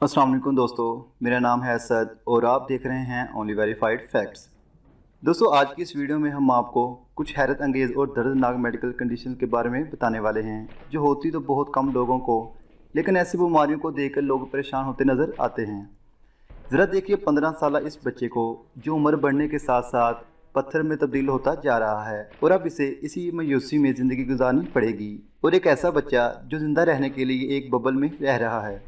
अस्सलाम वालेकुम दोस्तों, मेरा नाम है असद और आप देख रहे हैं ओनली वेरीफाइड फैक्ट्स। दोस्तों, आज की इस वीडियो में हम आपको कुछ हैरत अंगेज़ और दर्दनाक मेडिकल कंडीशन के बारे में बताने वाले हैं जो होती तो बहुत कम लोगों को, लेकिन ऐसी बीमारियों को देखकर लोग परेशान होते नज़र आते हैं। ज़रा देखिए 15 साल इस बच्चे को जो उम्र बढ़ने के साथ साथ पत्थर में तब्दील होता जा रहा है और अब इसे इसी मायूसी में ज़िंदगी गुजारनी पड़ेगी। और एक ऐसा बच्चा जो ज़िंदा रहने के लिए एक बबल में रह रहा है।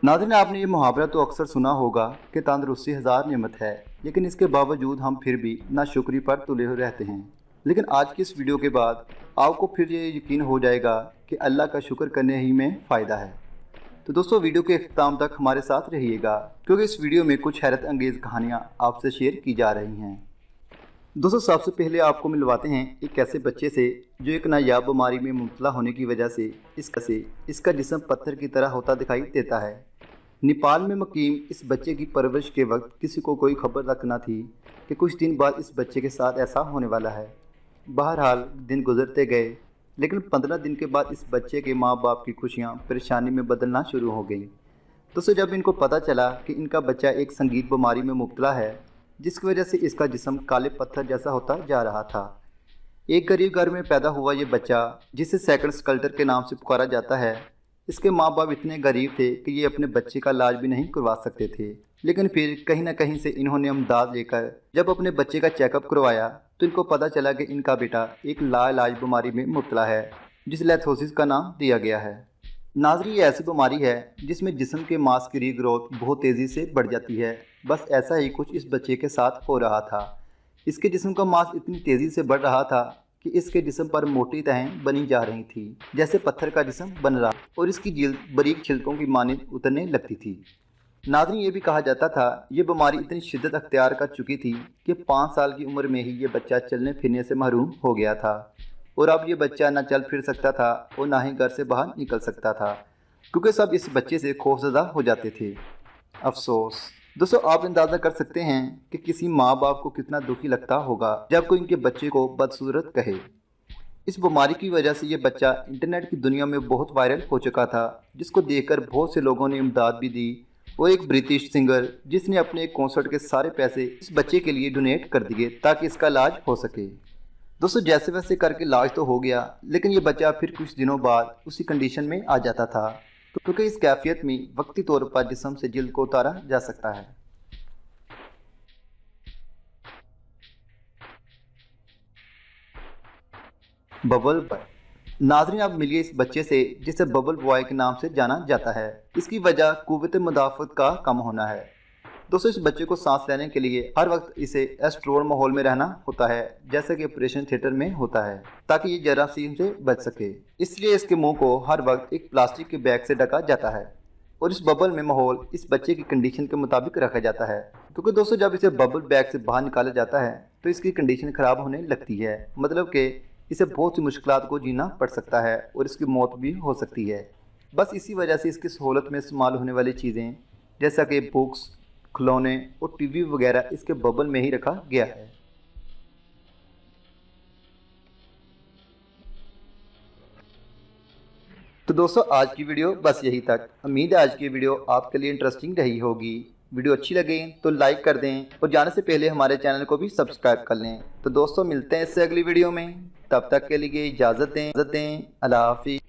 नाज़रीन, आपने ये मुहावरा तो अक्सर सुना होगा कि तंदुरुस्ती हज़ार नेमत है, लेकिन इसके बावजूद हम फिर भी नाशुक्री पर तुले हुए रहते हैं। लेकिन आज की इस वीडियो के बाद आपको फिर ये यकीन हो जाएगा कि अल्लाह का शुक्र करने ही में फ़ायदा है। तो दोस्तों, वीडियो के अख्ताम तक हमारे साथ रहिएगा क्योंकि इस वीडियो में कुछ हैरत अंगेज़ कहानियाँ आपसे शेयर की जा रही हैं। दोस्तों, सबसे पहले आपको मिलवाते हैं एक ऐसे बच्चे से जो एक नायाब बीमारी में मुब्तला होने की वजह से इसका जिस्म पत्थर की तरह होता दिखाई देता है। नेपाल में मुकीम इस बच्चे की परवरिश के वक्त किसी को कोई खबर तक न थी कि कुछ दिन बाद इस बच्चे के साथ ऐसा होने वाला है। बहरहाल दिन गुजरते गए, लेकिन 15 दिन के बाद इस बच्चे के माँ बाप की खुशियाँ परेशानी में बदलना शुरू हो गई। दोस्तों, जब इनको पता चला कि इनका बच्चा एक संगीत बीमारी में मुब्तला है जिसकी वजह से इसका जिस्म काले पत्थर जैसा होता जा रहा था। एक गरीब घर में पैदा हुआ ये बच्चा, जिसे सेकंड स्कल्टर के नाम से पुकारा जाता है, इसके माँ बाप इतने गरीब थे कि ये अपने बच्चे का इलाज भी नहीं करवा सकते थे। लेकिन फिर कहीं ना कहीं से इन्होंने इमदाद लेकर जब अपने बच्चे का चेकअप करवाया तो इनको पता चला कि इनका बेटा एक लाइलाज बीमारी में मुब्तला है जिस लैथोसिस का नाम दिया गया है। नाज़रीन, ये ऐसी बीमारी है जिसमें जिस्म के मांस की रीग्रोथ बहुत तेज़ी से बढ़ जाती है। बस ऐसा ही कुछ इस बच्चे के साथ हो रहा था। इसके जिस्म का मांस इतनी तेज़ी से बढ़ रहा था कि इसके जिस्म पर मोटी तहें बनी जा रही थी, जैसे पत्थर का जिस्म बन रहा, और इसकी जिल्द बारीक छिलकों की मानिंद उतरने लगती थी। नाज़रीन, ये भी कहा जाता था ये बीमारी इतनी शिद्दत अख्तियार कर चुकी थी कि 5 साल की उम्र में ही ये बच्चा चलने फिरने से महरूम हो गया था और अब ये बच्चा ना चल फिर सकता था और ना ही घर से बाहर निकल सकता था क्योंकि सब इस बच्चे से खौफजदा हो जाते थे। अफसोस दोस्तों, आप अंदाज़ा कर सकते हैं कि किसी माँ बाप को कितना दुखी लगता होगा जब कोई इनके बच्चे को बदसूरत कहे। इस बीमारी की वजह से ये बच्चा इंटरनेट की दुनिया में बहुत वायरल हो चुका था, जिसको देखकर बहुत से लोगों ने इमदाद भी दी और एक ब्रिटिश सिंगर जिसने अपने कॉन्सर्ट के सारे पैसे इस बच्चे के लिए डोनेट कर दिए ताकि इसका इलाज हो सके। दोस्तों, जैसे वैसे करके इलाज तो हो गया, लेकिन ये बच्चा फिर कुछ दिनों बाद उसी कंडीशन में आ जाता था क्योंकि इस कैफियत में वक्ती तौर पर जिस्म से जिल्द को उतारा जा सकता है। Bubble boy. नाज़रीन, अब मिलिए इस बच्चे से जिसे बबल बॉय के नाम से जाना जाता है। इसकी वजह कुव्वत मुदाफ़त का कम होना है। दोस्तों, इस बच्चे को सांस लेने के लिए हर वक्त इसे एस्ट्रोल माहौल में रहना होता है, जैसे कि ऑपरेशन थिएटर में होता है, ताकि ये जरासीम से बच सके। इसलिए इसके मुंह को हर वक्त एक प्लास्टिक के बैग से ढका जाता है और इस बबल में माहौल इस बच्चे की कंडीशन के मुताबिक रखा जाता है। क्योंकि दोस्तों, जब इसे बबल बैग से बाहर निकाला जाता है तो इसकी कंडीशन ख़राब होने लगती है, मतलब कि इसे बहुत सी मुश्किलात को जीना पड़ सकता है और इसकी मौत भी हो सकती है। बस इसी वजह से इसकी सहूलत में इस्तेमाल होने वाली चीज़ें जैसा कि बुक्स, खिलौने और टीवी वगैरह इसके बबल में ही रखा गया है। तो दोस्तों, आज की वीडियो बस यही तक। उम्मीद है आज की वीडियो आपके लिए इंटरेस्टिंग रही होगी। वीडियो अच्छी लगे तो लाइक कर दें और जाने से पहले हमारे चैनल को भी सब्सक्राइब कर लें। तो दोस्तों, मिलते हैं इससे अगली वीडियो में, तब तक के लिए इजाज़त दें। अल्लाह हाफिज़।